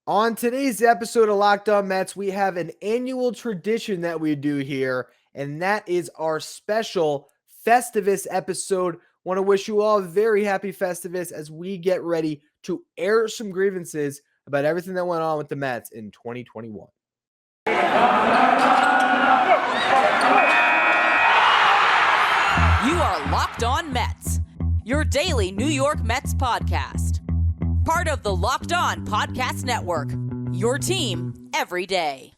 On today's episode of Locked On Mets, we have an annual tradition that we do here, and that is our special Festivus episode. Want to wish you all a very happy Festivus as we get ready to air some grievances about everything that went on with the Mets in 2021. You are Locked On Mets, your daily New York Mets podcast. Part of the Locked On Podcast Network, your team every day.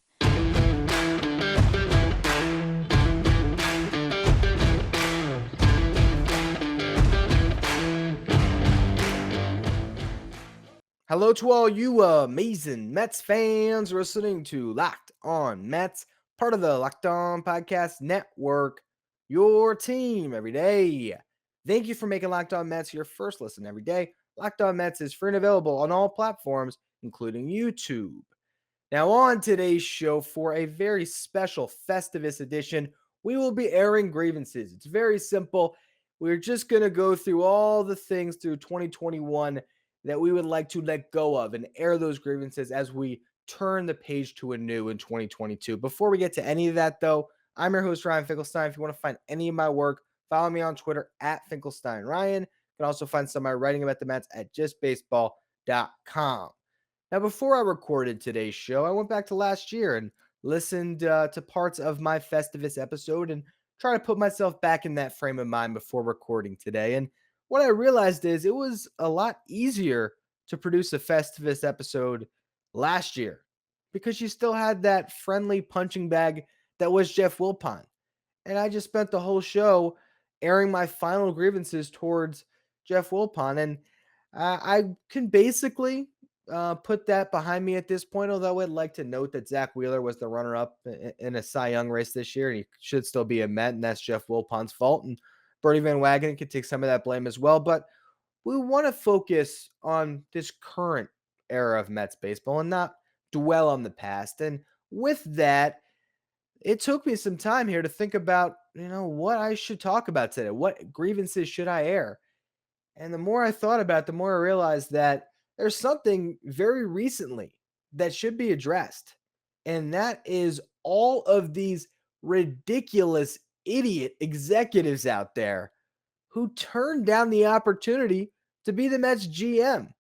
Hello to all you amazing Mets fans listening to Locked On Mets, part of the Locked On Podcast Network, your team every day. Thank you for making Locked On Mets your first listen every day. Locked On Mets is free and available on all platforms, including YouTube. Now, on today's show, for a very special Festivus edition, we will be airing grievances. It's very simple. We're just going to go through all the things through 2021 that we would like to let go of and air those grievances as we turn the page to a new in 2022. Before we get to any of that, though, I'm your host, Ryan Finkelstein. If you want to find any of my work, follow me on Twitter at Finkelstein Ryan. You can also find some of my writing about the Mets at justbaseball.com. Now, before I recorded today's show, I went back to last year and listened to parts of my Festivus episode and try to put myself back in that frame of mind before recording today. And what I realized is it was a lot easier to produce a Festivus episode last year because you still had that friendly punching bag that was Jeff Wilpon. And I just spent the whole show airing my final grievances towards Jeff Wilpon. And I can basically put that behind me at this point, although I'd like to note that Zach Wheeler was the runner-up in a Cy Young race this year, and he should still be a Met, and that's Jeff Wilpon's fault. And Bernie Van Wagenen can take some of that blame as well. But we want to focus on this current era of Mets baseball and not dwell on the past. And with that, it took me some time here to think about, what I should talk about today. What grievances should I air? And the more I thought about it, the more I realized that there's something very recently that should be addressed. And that is all of these ridiculous idiot executives out there who turned down the opportunity to be the Mets GM.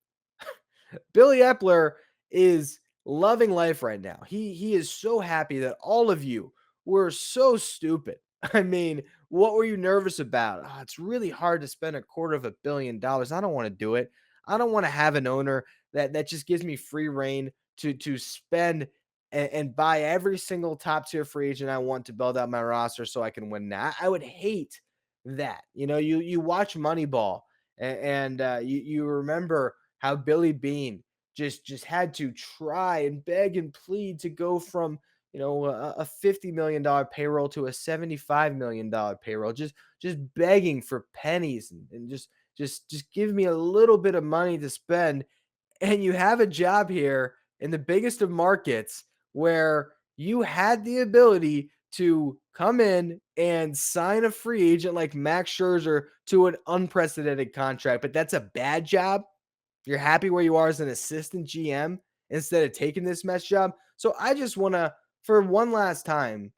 Billy Epler is loving life right now. He is so happy that all of you were so stupid. I mean, what were you nervous about? Oh, it's really hard to spend $250 million. I don't want to do it. I don't want to have an owner that just gives me free reign to spend and buy every single top tier free agent I want to build out my roster so I can win that. I would hate that. You watch Moneyball and you remember how Billy Beane just had to try and beg and plead to go from a $50 million payroll to a $75 million payroll, just begging for pennies and just give me a little bit of money to spend. And you have a job here in the biggest of markets where you had the ability to come in and sign a free agent like Max Scherzer to an unprecedented contract, but that's a bad job. You're happy where you are as an assistant GM instead of taking this Mets job. So I just want to, for one last time,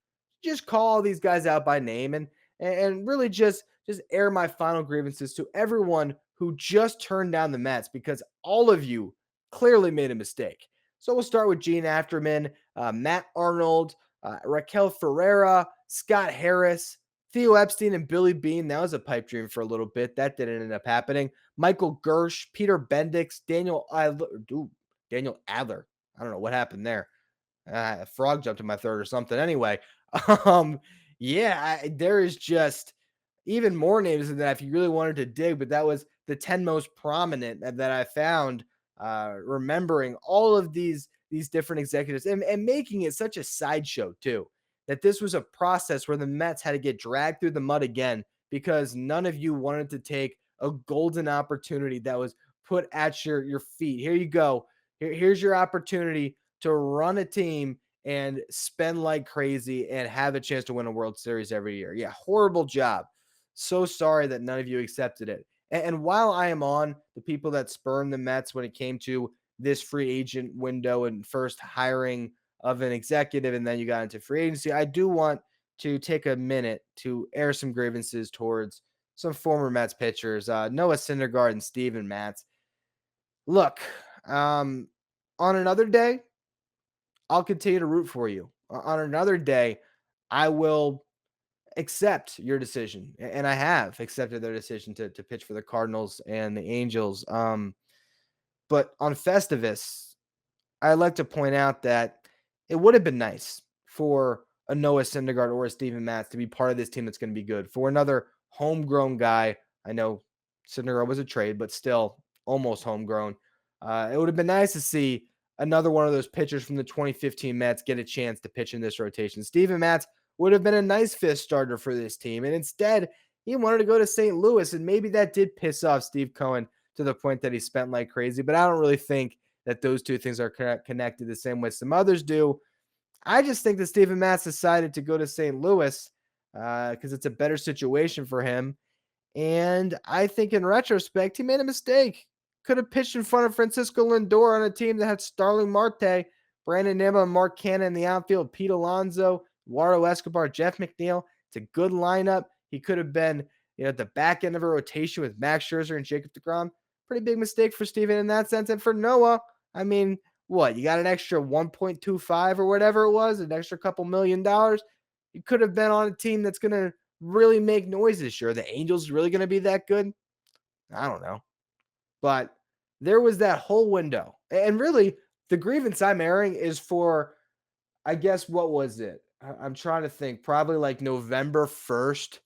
just call these guys out by name and really just air my final grievances to everyone who just turned down the Mets, because all of you clearly made a mistake. So we'll start with Gene Afterman, Matt Arnold, Raquel Ferreira, Scott Harris, Theo Epstein, and Billy Beane. That was a pipe dream for a little bit. That didn't end up happening. Michael Gersh, Peter Bendix, Daniel Adler. I don't know what happened there. A frog jumped in my throat or something. Anyway, there is just even more names than that if you really wanted to dig, but that was the 10 most prominent that I found, remembering all of these different executives and making it such a sideshow too, that this was a process where the Mets had to get dragged through the mud again because none of you wanted to take a golden opportunity that was put at your feet. Here you go. Here's your opportunity to run a team and spend like crazy and have a chance to win a World Series every year. Yeah, horrible job. So sorry that none of you accepted it. And while I am on the people that spurned the Mets when it came to this free agent window and first hiring of an executive, and then you got into free agency, I do want to take a minute to air some grievances towards some former Mets pitchers, Noah Syndergaard and Steven Matz. Look, um, on another day, I'll continue to root for you. On another day, I will accept your decision, and I have accepted their decision to pitch for the Cardinals and the Angels. But on Festivus, I'd like to point out that it would have been nice for a Noah Syndergaard or a Steven Matz to be part of this team that's going to be good. For another homegrown guy, I know Syndergaard was a trade, but still almost homegrown. It would have been nice to see another one of those pitchers from the 2015 Mets get a chance to pitch in this rotation. Steven Matz would have been a nice fifth starter for this team, and instead he wanted to go to St. Louis, and maybe that did piss off Steve Cohen to the point that he spent like crazy. But I don't really think that those two things are connected the same way some others do. I just think that Steven Matz decided to go to St. Louis because it's a better situation for him. And I think in retrospect, he made a mistake. Could have pitched in front of Francisco Lindor on a team that had Starling Marte, Brandon Nimmo, and Mark Canha in the outfield, Pete Alonso, Eduardo Escobar, Jeff McNeil. It's a good lineup. He could have been, at the back end of a rotation with Max Scherzer and Jacob deGrom. Pretty big mistake for Steven in that sense. And for Noah, I mean, what? You got an extra 1.25 or whatever it was, an extra couple $1,000,000. You could have been on a team that's going to really make noise this year. The Angels really going to be that good? I don't know. But there was that whole window. And really, the grievance I'm airing is for, I guess, what was it? I'm trying to think. Probably like November 1st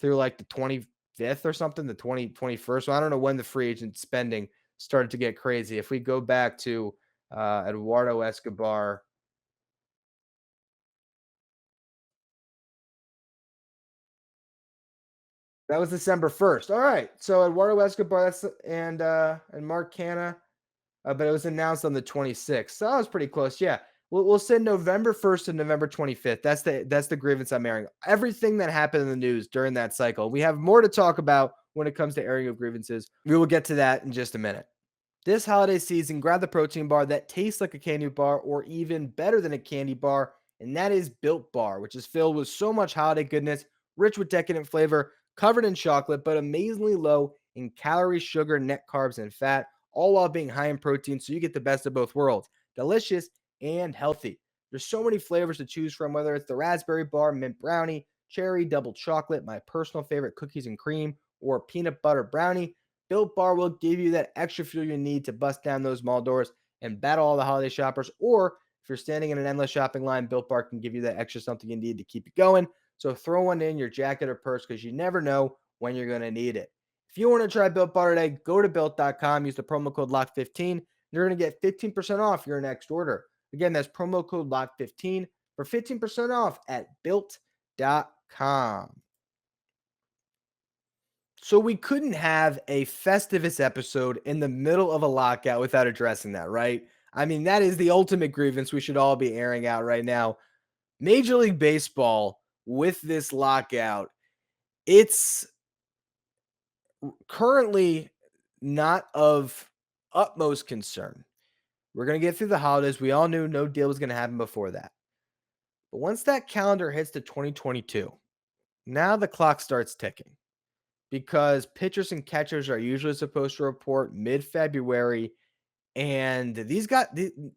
through like the 25th or something, the 21st. So I don't know when the free agent spending started to get crazy. If we go back to Eduardo Escobar, that was December 1st. All right. So Eduardo Escobar and Mark Canha, but it was announced on the 26th. So that was pretty close. Yeah. We'll send November 1st and November 25th. That's the grievance I'm airing. Everything that happened in the news during that cycle. We have more to talk about when it comes to airing of grievances. We will get to that in just a minute. This holiday season, grab the protein bar that tastes like a candy bar or even better than a candy bar, and that is Built Bar, which is filled with so much holiday goodness, rich with decadent flavor, covered in chocolate, but amazingly low in calories, sugar, net carbs, and fat, all while being high in protein, so you get the best of both worlds. Delicious and healthy. There's so many flavors to choose from, whether it's the raspberry bar, mint brownie, cherry, double chocolate, my personal favorite cookies and cream, or peanut butter brownie. Built Bar will give you that extra fuel you need to bust down those mall doors and battle all the holiday shoppers. Or if you're standing in an endless shopping line, Built Bar can give you that extra something you need to keep it going. So throw one in your jacket or purse because you never know when you're going to need it. If you want to try Built Bar today, go to built.com, use the promo code LOCK15. You're going to get 15% off your next order. Again, that's promo code LOCK15 for 15% off at built.com. So we couldn't have a Festivus episode in the middle of a lockout without addressing that, right? I mean, that is the ultimate grievance we should all be airing out right now. Major League Baseball with this lockout, it's currently not of utmost concern. We're going to get through the holidays. We all knew no deal was going to happen before that. But once that calendar hits to 2022, now the clock starts ticking, because pitchers and catchers are usually supposed to report mid-February, and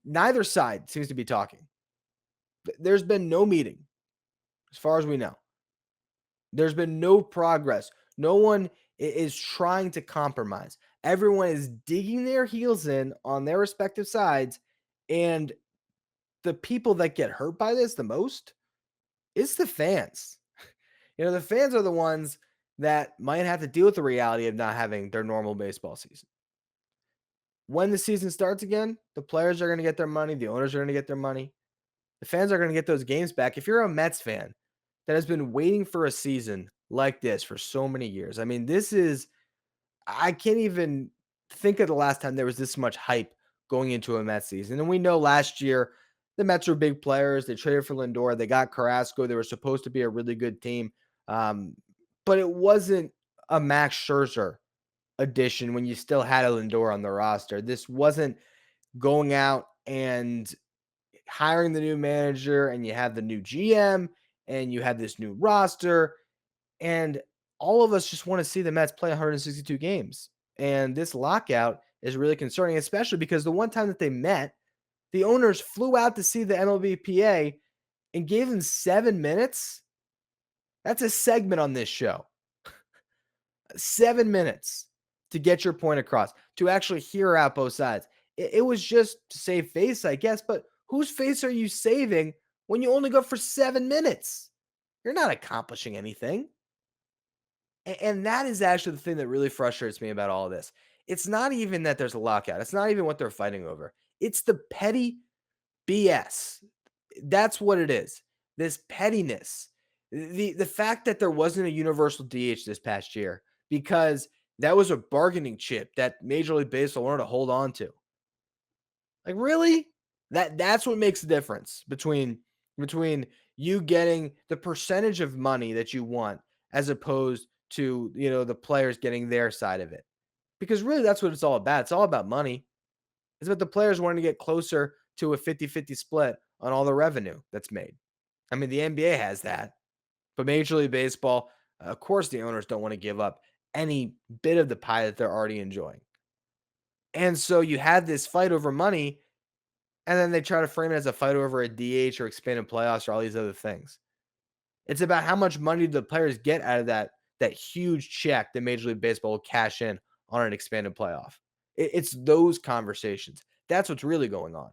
neither side seems to be talking. There's been no meeting, as far as we know. There's been no progress. No one is trying to compromise. Everyone is digging their heels in on their respective sides, and the people that get hurt by this the most is the fans. The fans are the ones that might have to deal with the reality of not having their normal baseball season. When the season starts again, the players are going to get their money. The owners are going to get their money. The fans are going to get those games back. If you're a Mets fan that has been waiting for a season like this for so many years, I mean, I can't even think of the last time there was this much hype going into a Mets season. And we know last year, the Mets were big players. They traded for Lindor. They got Carrasco. They were supposed to be a really good team. But it wasn't a Max Scherzer addition when you still had a Lindor on the roster. This wasn't going out and hiring the new manager, and you have the new GM, and you have this new roster, and all of us just want to see the Mets play 162 games. And this lockout is really concerning, especially because the one time that they met, the owners flew out to see the MLBPA and gave them 7 minutes. That's a segment on this show. 7 minutes to get your point across, to actually hear out both sides. It was just to save face, I guess, but whose face are you saving when you only go for 7 minutes? You're not accomplishing anything. And that is actually the thing that really frustrates me about all of this. It's not even that there's a lockout. It's not even what they're fighting over. It's the petty BS. That's what it is. This pettiness. The fact that there wasn't a universal DH this past year, because that was a bargaining chip that Major League Baseball wanted to hold on to. Like, really? That's what makes the difference between you getting the percentage of money that you want, as opposed to, the players getting their side of it. Because really that's what it's all about. It's all about money. It's about the players wanting to get closer to a 50-50 split on all the revenue that's made. I mean, the NBA has that, but Major League Baseball, of course, the owners don't want to give up any bit of the pie that they're already enjoying. And so you had this fight over money, and then they try to frame it as a fight over a DH or expanded playoffs or all these other things. It's about how much money do the players get out of that huge check that Major League Baseball will cash in on an expanded playoff. It's those conversations. That's what's really going on.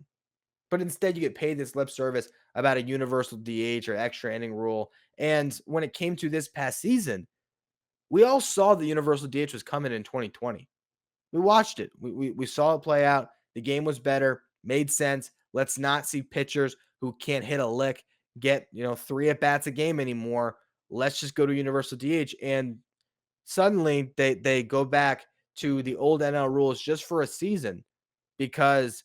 But instead, you get paid this lip service about a universal DH or extra inning rule. And when it came to this past season, we all saw the universal DH was coming in 2020. We watched it. We saw it play out. The game was better, made sense. Let's not see pitchers who can't hit a lick get, 3 at bats a game anymore. Let's just go to universal DH. And suddenly they go back to the old NL rules just for a season, because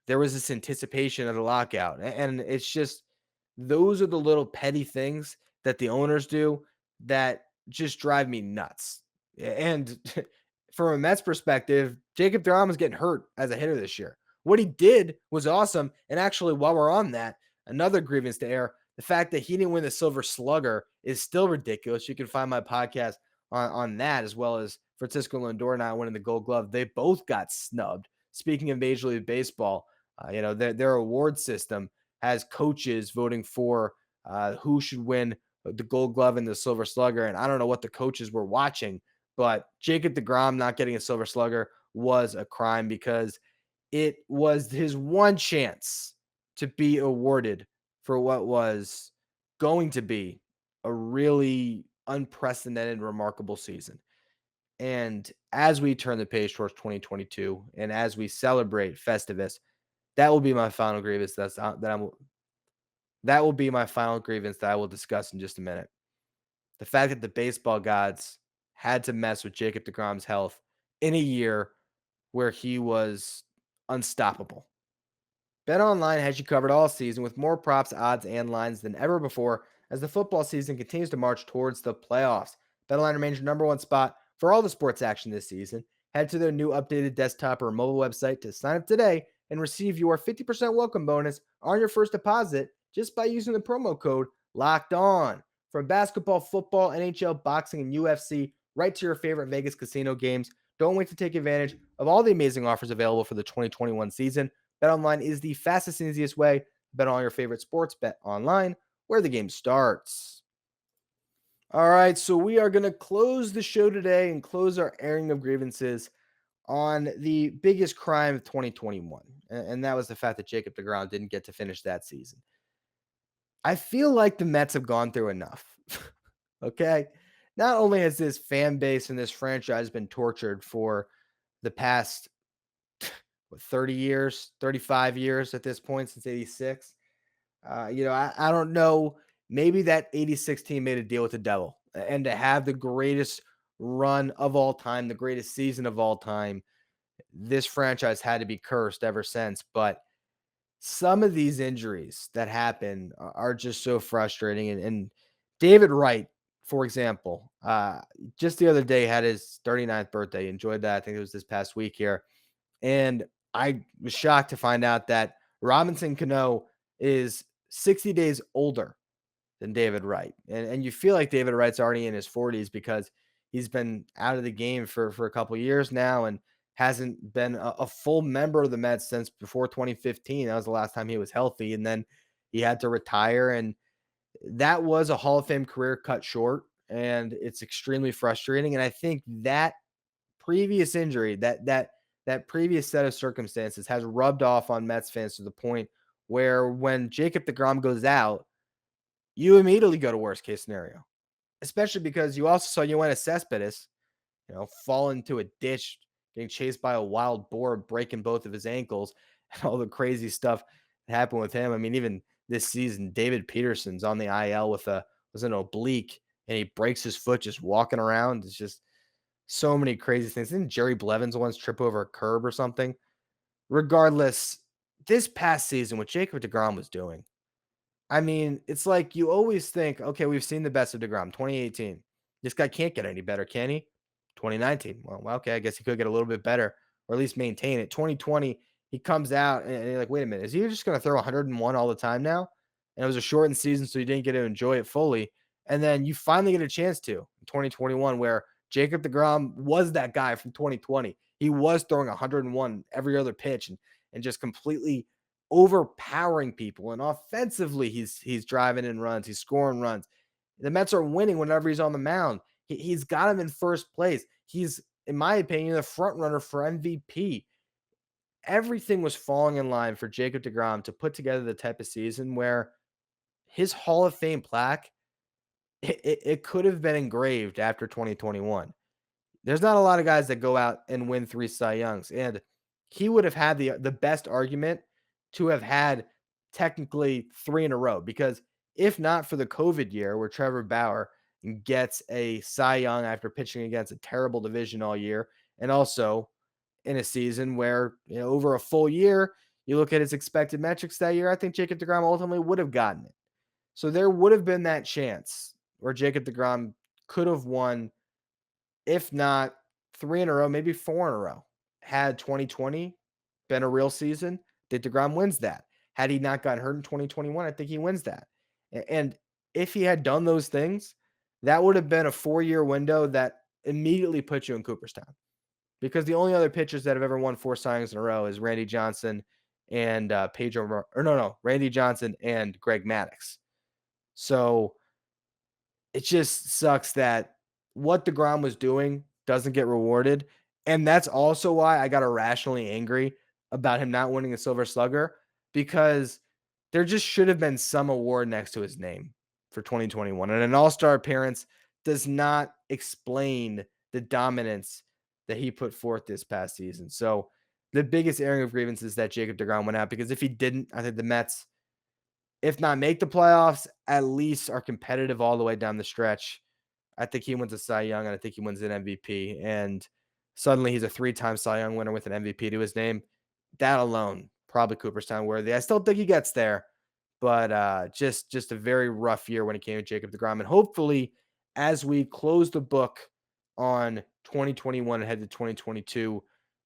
there was this anticipation of the lockout. And it's just, those are the little petty things that the owners do that just drive me nuts. And from a Mets perspective, Jacob deGrom is getting hurt as a hitter this year. What he did was awesome. And actually, while we're on that, another grievance to air, the fact that he didn't win the Silver Slugger is still ridiculous. You can find my podcast on that, as well as Francisco Lindor not winning the Gold Glove. They both got snubbed. Speaking of Major League Baseball, their award system has coaches voting for who should win the Gold Glove and the Silver Slugger. And I don't know what the coaches were watching, but Jacob deGrom not getting a Silver Slugger was a crime, because it was his one chance to be awarded for what was going to be a really unprecedented, remarkable season. And as we turn the page towards 2022, and as we celebrate Festivus, that will be my final grievance. That will be my final grievance that I will discuss in just a minute. The fact that the baseball gods had to mess with Jacob deGrom's health in a year where he was unstoppable. BetOnline has you covered all season with more props, odds, and lines than ever before as the football season continues to march towards the playoffs. BetOnline remains your number one spot for all the sports action this season. Head to their new updated desktop or mobile website to sign up today and receive your 50% welcome bonus on your first deposit just by using the promo code Locked On. From basketball, football, NHL, boxing, and UFC, right to your favorite Vegas casino games, don't wait to take advantage of all the amazing offers available for the 2021 season. BetOnline is the fastest and easiest way to bet on all your favorite sports. Bet online, where the game starts. All right, so we are going to close the show today and close our airing of grievances on the biggest crime of 2021, and that was the fact that Jacob deGrom didn't get to finish that season. I feel like the Mets have gone through enough. Okay? Not only has this fan base and this franchise been tortured for the past 30 years, 35 years at this point, since 86. I don't know. Maybe that 86 team made a deal with the devil, and to have the greatest run of all time, the greatest season of all time, this franchise had to be cursed ever since. But some of these injuries that happen are just so frustrating. And David Wright, for example, just the other day had his 39th birthday. Enjoyed that. I think it was this past week here. And I was shocked to find out that Robinson Cano is 60 days older than David Wright. And you feel like David Wright's already in his 40s because he's been out of the game for a couple years now and hasn't been a full member of the Mets since before 2015. That was the last time he was healthy. And then he had to retire. And that was a Hall of Fame career cut short. And it's extremely frustrating. And I think that previous injury, that previous set of circumstances has rubbed off on Mets fans to the point where when Jacob deGrom goes out, you immediately go to worst case scenario, especially because you also saw Yoenis Cespedes, fall into a ditch, getting chased by a wild boar, breaking both of his ankles, and all the crazy stuff that happened with him. I mean, even this season, David Peterson's on the IL with was an oblique, and he breaks his foot just walking around. It's just so many crazy things. Didn't Jerry Blevins once trip over a curb or something? Regardless, this past season, what Jacob deGrom was doing, I mean, it's like you always think, okay, we've seen the best of deGrom, 2018. This guy can't get any better, can he? 2019. Well, okay, I guess he could get a little bit better or at least maintain it. 2020, he comes out and you're like, wait a minute, is he just going to throw 101 all the time now? And it was a shortened season, so you didn't get to enjoy it fully. And then you finally get a chance to in 2021, where Jacob deGrom was that guy from 2020. He was throwing 101 every other pitch and just completely overpowering people. And offensively, he's driving in runs, he's scoring runs. The Mets are winning whenever he's on the mound. He's got him in first place. He's, in my opinion, the front runner for MVP. Everything was falling in line for Jacob deGrom to put together the type of season where his Hall of Fame plaque, it could have been engraved after 2021. There's not a lot of guys that go out and win 3 Cy Youngs, and he would have had the best argument to have had technically 3 in a row, because if not for the COVID year where Trevor Bauer gets a Cy Young after pitching against a terrible division all year, and also in a season where, over a full year, you look at his expected metrics that year, I think Jacob deGrom ultimately would have gotten it. So there would have been that chance where Jacob deGrom could have won, if not 3 in a row, maybe 4 in a row. Had 2020 been a real season, that deGrom wins that. Had he not gotten hurt in 2021, I think he wins that. And if he had done those things, that would have been a 4-year window that immediately put you in Cooperstown. Because the only other pitchers that have ever won 4 Cy Youngs in a row is Randy Johnson and Randy Johnson and Greg Maddux. So it just sucks that what deGrom was doing doesn't get rewarded. And that's also why I got irrationally angry about him not winning the Silver Slugger, because there just should have been some award next to his name for 2021. And an all-star appearance does not explain the dominance that he put forth this past season. So the biggest airing of grievances is that Jacob deGrom went out, because if he didn't, I think the Mets, if not make the playoffs, at least are competitive all the way down the stretch. I think he wins a Cy Young, and I think he wins an MVP. And suddenly he's a 3-time Cy Young winner with an MVP to his name. That alone, probably Cooperstown worthy. I still think he gets there, but just a very rough year when it came to Jacob deGrom. And hopefully, as we close the book on 2021 and head to 2022,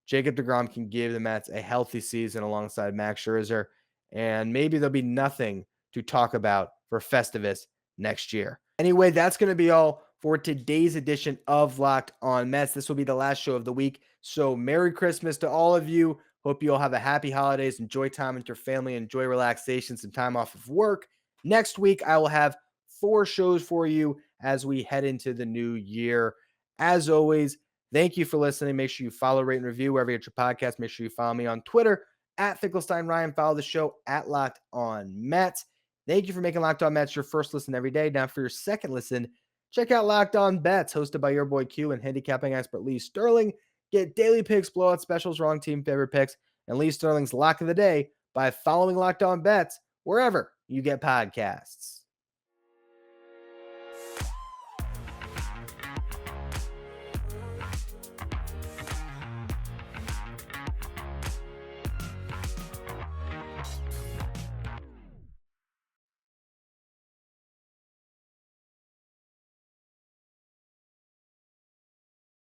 Jacob deGrom can give the Mets a healthy season alongside Max Scherzer, and maybe there'll be nothing to talk about for Festivus next year. Anyway, that's going to be all for today's edition of Locked On Mets. This will be the last show of the week, so Merry Christmas to all of you. Hope you all have a happy holidays. Enjoy time with your family. Enjoy relaxation, some time off of work. Next week, I will have 4 shows for you as we head into the new year. As always, thank you for listening. Make sure you follow, rate, and review wherever you get your podcast. Make sure you follow me on Twitter at Finkelstein Ryan. Follow the show at Locked On Mets. Thank you for making Locked On Mets your first listen every day. Now, for your second listen, check out Locked On Bets, hosted by your boy Q and handicapping expert Lee Sterling. Get daily picks, blowout specials, wrong team favorite picks, and Lee Sterling's lock of the day by following Locked On Bets wherever you get podcasts.